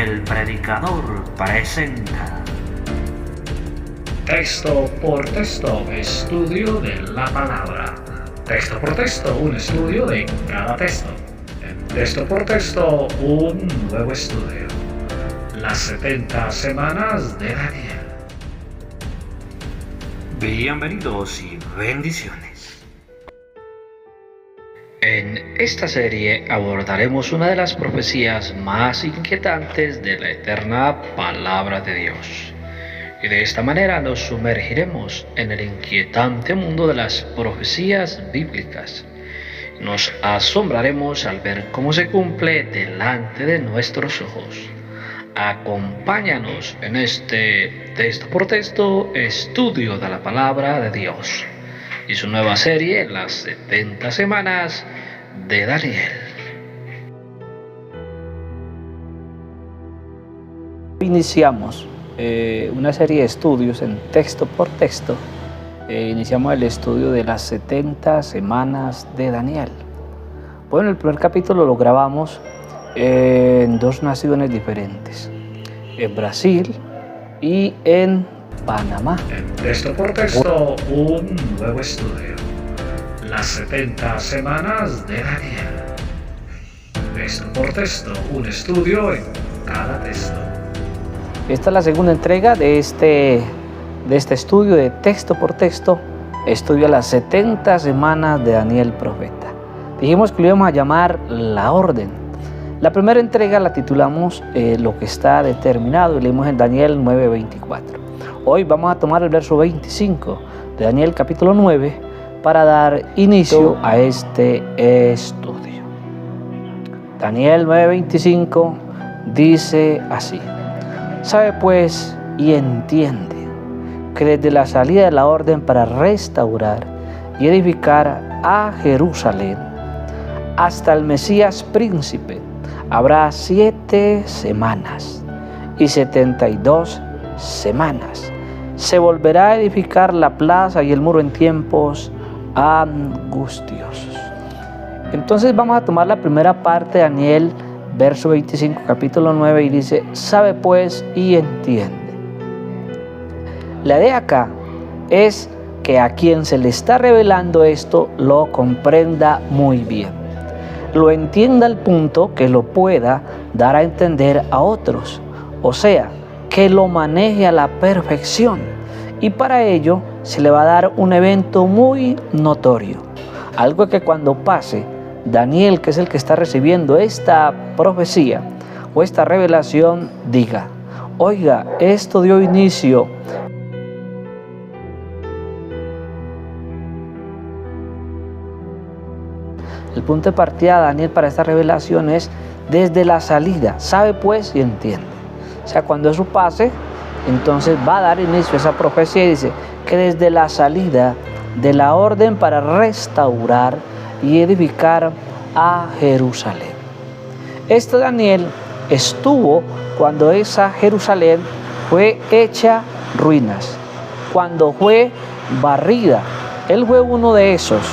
El predicador presenta Texto por texto, estudio de la palabra. Texto por texto, un estudio de cada texto. En texto por texto, un nuevo estudio. Las 70 semanas de Daniel. Bienvenidos y bendiciones. En esta serie abordaremos una de las profecías más inquietantes de la eterna palabra de Dios. Y de esta manera nos sumergiremos en el inquietante mundo de las profecías bíblicas. Nos asombraremos al ver cómo se cumple delante de nuestros ojos. Acompáñanos en este texto por texto estudio de la palabra de Dios y su nueva serie, las 70 semanas de Daniel. Iniciamos una serie de estudios en texto por texto. Iniciamos el estudio de las 70 semanas de Daniel. Bueno, el primer capítulo lo grabamos en dos naciones diferentes, en Brasil y en Panamá. En texto por texto, un nuevo estudio. Las 70 semanas de Daniel. Texto por texto, un estudio en cada texto. Esta es la segunda entrega de este estudio de texto por texto, estudio a las 70 semanas de Daniel profeta. Dijimos que lo íbamos a llamar la orden. La primera entrega la titulamos Lo que está determinado y leímos en Daniel 9:24. Hoy vamos a tomar el verso 25 de Daniel capítulo 9 para dar inicio a este estudio. Daniel 9:25 dice así: Sabe pues y entiende que desde la salida de la orden para restaurar y edificar a Jerusalén hasta el Mesías príncipe habrá 7 semanas y 72 semanas. Se volverá a edificar la plaza y el muro en tiempos angustiosos. Entonces vamos a tomar la primera parte de Daniel, verso 25, capítulo 9, y dice: sabe pues y entiende. La idea acá es que a quien se le está revelando esto lo comprenda muy bien, lo entienda al punto que lo pueda dar a entender a otros, o sea, que lo maneje a la perfección, y para ello se le va a dar un evento muy notorio, algo que cuando pase, Daniel, que es el que está recibiendo esta profecía o esta revelación, diga: oiga, esto dio inicio el punto de partida de Daniel para esta revelación es desde la salida, sabe pues y entiende. O sea, cuando eso pase, entonces va a dar inicio a esa profecía y dice que desde la salida de la orden para restaurar y edificar a Jerusalén. Este Daniel estuvo cuando esa Jerusalén fue hecha ruinas, cuando fue barrida. Él fue uno de esos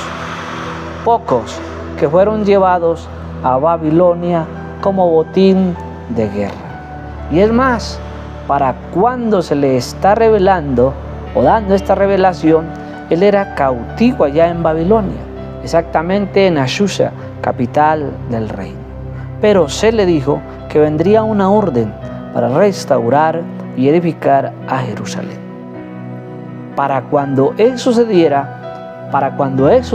pocos que fueron llevados a Babilonia como botín de guerra. Y es más, para cuando se le está revelando o dando esta revelación, él era cautivo allá en Babilonia, exactamente en Ashusha, capital del reino. Pero se le dijo que vendría una orden para restaurar y edificar a Jerusalén. Para cuando eso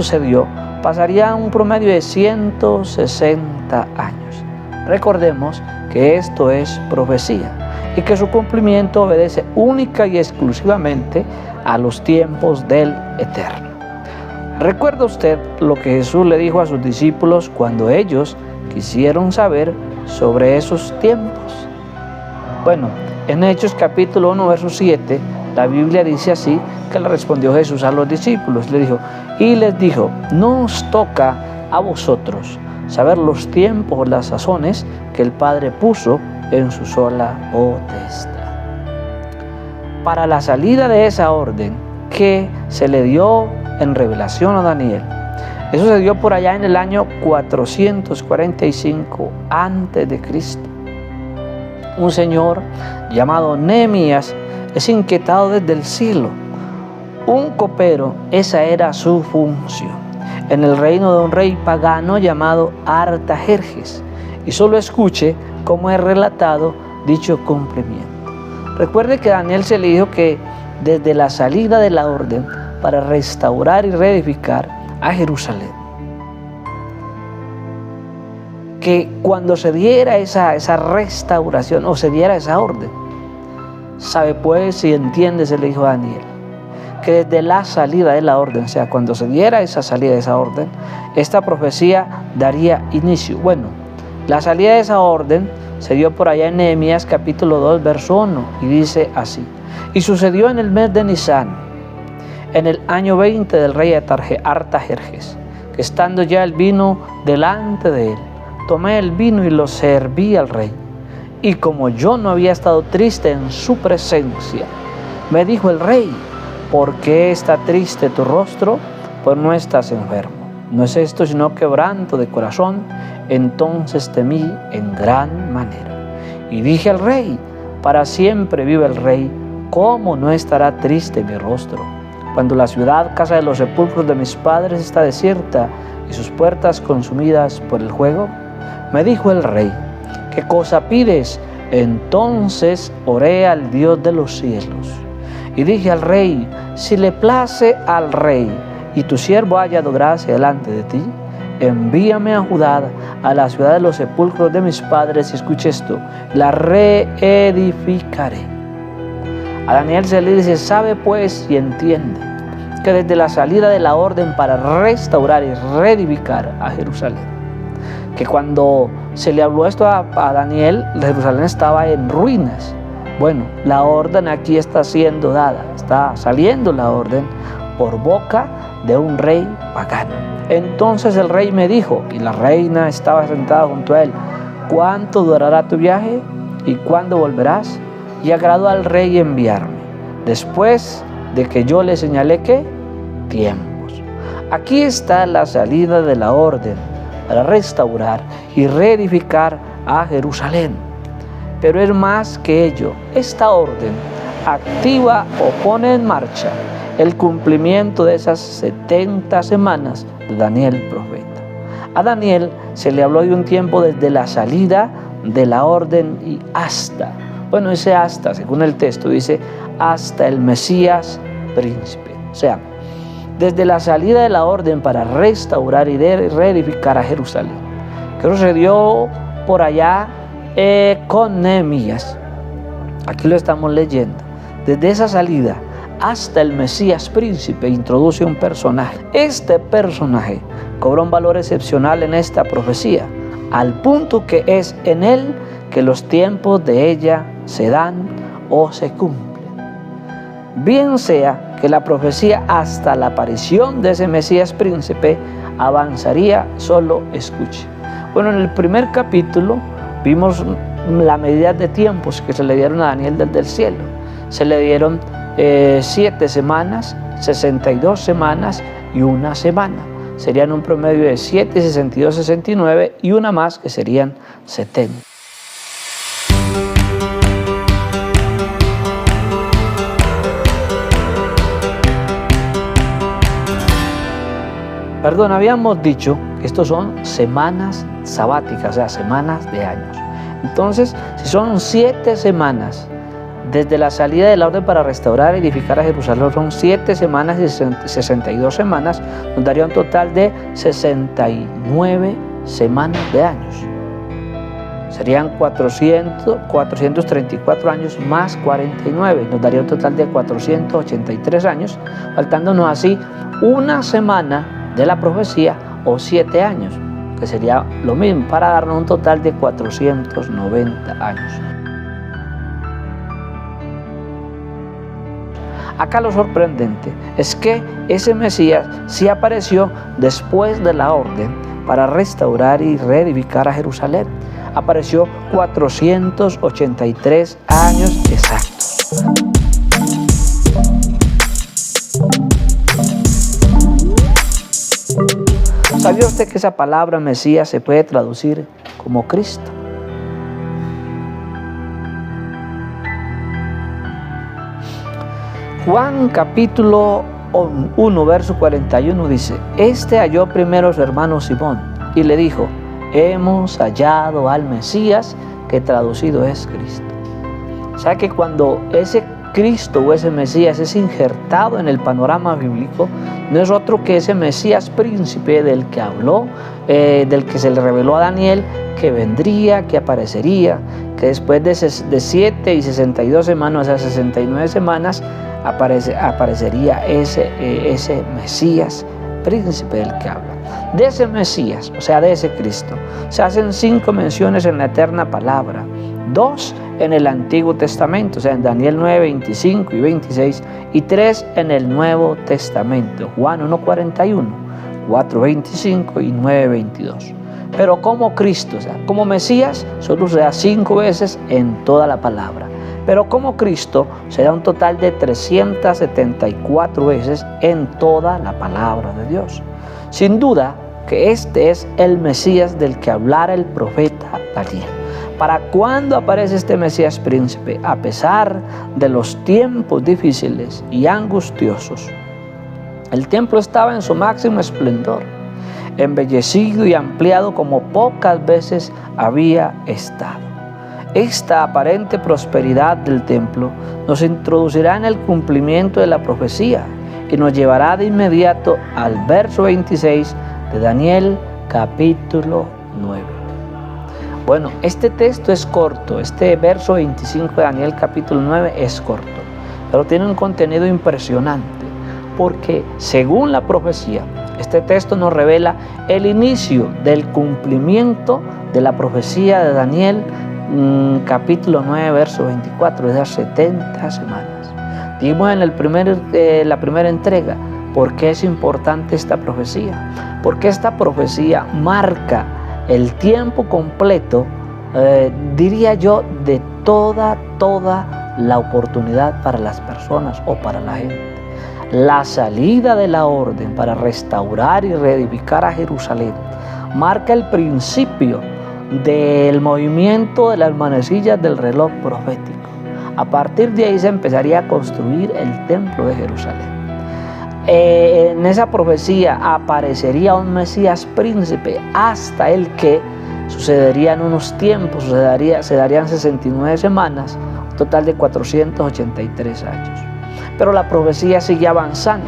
sucedió, pasaría un promedio de 160 años. Recordemos que esto es profecía y que su cumplimiento obedece única y exclusivamente a los tiempos del Eterno. ¿Recuerda usted lo que Jesús le dijo a sus discípulos cuando ellos quisieron saber sobre esos tiempos? Bueno, en Hechos capítulo 1, verso 7, la Biblia dice así, que le respondió Jesús a los discípulos, les dijo, no os toca a vosotros saber los tiempos o las sazones que el Padre puso en su sola potestad. Para la salida de esa orden que se le dio en revelación a Daniel, eso se dio por allá en el año 445 a.C. un señor llamado Nehemías es inquietado desde el cielo. Un copero, esa era su función, en el reino de un rey pagano llamado Artajerjes. Y solo escuche cómo es relatado dicho cumplimiento. Recuerde que a Daniel se le dijo que desde la salida de la orden para restaurar y reedificar a Jerusalén, que cuando se diera esa restauración o se diera esa orden, sabe pues y entiende, se le dijo a Daniel, que desde la salida de la orden, o sea, cuando se diera esa salida de esa orden, esta profecía daría inicio. Bueno, la salida de esa orden se dio por allá en Nehemías capítulo 2, verso 1, y dice así: y sucedió en el mes de Nisán, en el año 20 del rey Artajerjes, que estando ya el vino delante de él, tomé el vino y lo serví al rey. Y como yo no había estado triste en su presencia, me dijo el rey: ¿por qué está triste tu rostro? Pues no estás enfermo. No es esto sino quebranto de corazón. Entonces temí en gran manera. Y dije al rey: para siempre vive el rey, ¿cómo no estará triste mi rostro? Cuando la ciudad, casa de los sepulcros de mis padres, está desierta y sus puertas consumidas por el fuego. Me dijo el rey: ¿qué cosa pides? Entonces oré al Dios de los cielos. Y dije al rey: si le place al rey y tu siervo haya hallado gracia delante de ti, envíame a Judá, a la ciudad de los sepulcros de mis padres, y escuche esto, la reedificaré. A Daniel se le dice: sabe pues y entiende que desde la salida de la orden para restaurar y reedificar a Jerusalén, que cuando se le habló esto a Daniel, Jerusalén estaba en ruinas. Bueno, la orden aquí está siendo dada, está saliendo la orden por boca de un rey pagano. Entonces el rey me dijo, y la reina estaba sentada junto a él: ¿cuánto durará tu viaje y cuándo volverás? Y agradó al rey enviarme, después de que yo le señalé ¿qué? Tiempos. Aquí está la salida de la orden para restaurar y reedificar a Jerusalén. Pero es más que ello. Esta orden activa o pone en marcha el cumplimiento de esas 70 semanas de Daniel profeta. A Daniel se le habló de un tiempo desde la salida de la orden y hasta, bueno, ese hasta, según el texto, dice hasta el Mesías príncipe. O sea, desde la salida de la orden para restaurar y reedificar a Jerusalén, que sucedió por allá con Nehemías. Aquí lo estamos leyendo. Desde esa salida hasta el Mesías príncipe introduce un personaje. Este personaje cobra un valor excepcional en esta profecía, al punto que es en él que los tiempos de ella se dan o se cumplen. Bien sea que la profecía hasta la aparición de ese Mesías príncipe avanzaría, solo escuche. Bueno, en el primer capítulo vimos la medida de tiempos que se le dieron a Daniel desde el cielo. Se le dieron 7 semanas, 62 semanas y una semana. Serían un promedio de 7, 62, 69 y una más que serían 70. Perdón, habíamos dicho que estos son semanas sabáticas, o sea, semanas de años. Entonces, si son 7 semanas desde la salida de la orden para restaurar y edificar a Jerusalén, son 7 semanas y 62 semanas, nos daría un total de 69 semanas de años. Serían 434 años más 49, nos daría un total de 483 años, faltándonos así una semana de la profecía o 7 años, que sería lo mismo, para darnos un total de 490 años. Acá lo sorprendente es que ese Mesías sí apareció después de la orden para restaurar y reedificar a Jerusalén. Apareció 483 años exactos. ¿Sabía usted que esa palabra Mesías se puede traducir como Cristo? Juan capítulo 1, verso 41 dice: Este halló primero a su hermano Simón y le dijo: hemos hallado al Mesías, que traducido es Cristo. O sea que cuando ese Cristo o ese Mesías es injertado en el panorama bíblico, no es otro que ese Mesías príncipe del que habló, del que se le reveló a Daniel, que vendría, que aparecería, que después de 7 y 62 semanas, o sea, 69 semanas, aparecería ese Mesías príncipe del que habla. De ese Mesías, o sea, de ese Cristo, se hacen 5 menciones en la eterna palabra, 2 en el Antiguo Testamento, o sea, en Daniel 9, 25 y 26, y 3 en el Nuevo Testamento, Juan 1, 41, 4, 25 y 9, 22. Pero como Cristo, o sea, como Mesías, solo se da 5 veces en toda la palabra. Pero como Cristo se da un total de 374 veces en toda la palabra de Dios. Sin duda que este es el Mesías del que hablara el profeta Daniel. ¿Para cuándo aparece este Mesías príncipe? A pesar de los tiempos difíciles y angustiosos, el templo estaba en su máximo esplendor, embellecido y ampliado como pocas veces había estado. Esta aparente prosperidad del templo nos introducirá en el cumplimiento de la profecía y nos llevará de inmediato al verso 26 de Daniel capítulo 9. Bueno, este texto es corto, este verso 25 de Daniel capítulo 9 es corto, pero tiene un contenido impresionante, porque según la profecía, este texto nos revela el inicio del cumplimiento de la profecía de Daniel, capítulo 9, verso 24, es de 70 semanas. Dijimos en la primera entrega, ¿por qué es importante esta profecía? Porque esta profecía marca el tiempo completo, diría yo, de toda la oportunidad para las personas o para la gente. La salida de la orden para restaurar y reedificar a Jerusalén marca el principio del movimiento de las manecillas del reloj profético. A partir de ahí se empezaría a construir el templo de Jerusalén. En esa profecía aparecería un Mesías príncipe hasta el que sucedería en unos tiempos, se darían 69 semanas, un total de 483 años. Pero la profecía sigue avanzando.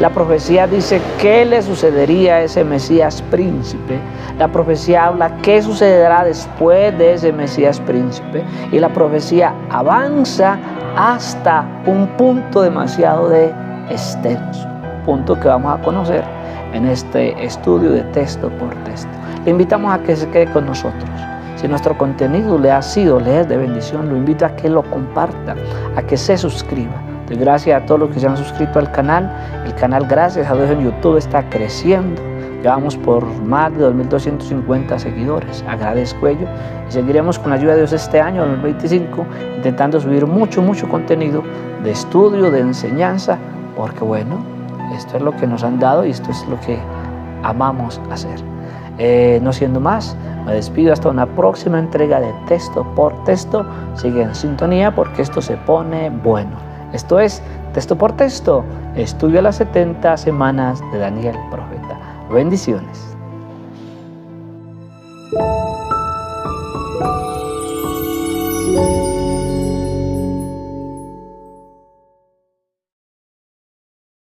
La profecía dice qué le sucedería a ese Mesías príncipe. La profecía habla qué sucederá después de ese Mesías príncipe. Y la profecía avanza hasta un punto demasiado extenso, punto que vamos a conocer en este estudio de texto por texto. Le invitamos a que se quede con nosotros. Si nuestro contenido le es de bendición, lo invito a que lo comparta, a que se suscriba. Doy gracias a todos los que se han suscrito al canal. El canal, gracias a Dios, en YouTube está creciendo. Llevamos por más de 2.250 seguidores. Agradezco ello. Y seguiremos con la ayuda de Dios este año, 2025, intentando subir mucho contenido de estudio, de enseñanza, porque bueno, esto es lo que nos han dado y esto es lo que amamos hacer. No siendo más, me despido hasta una próxima entrega de texto por texto. Sigue en sintonía porque esto se pone bueno. Esto es Texto por Texto, estudio a las 70 semanas de Daniel Profeta. Bendiciones.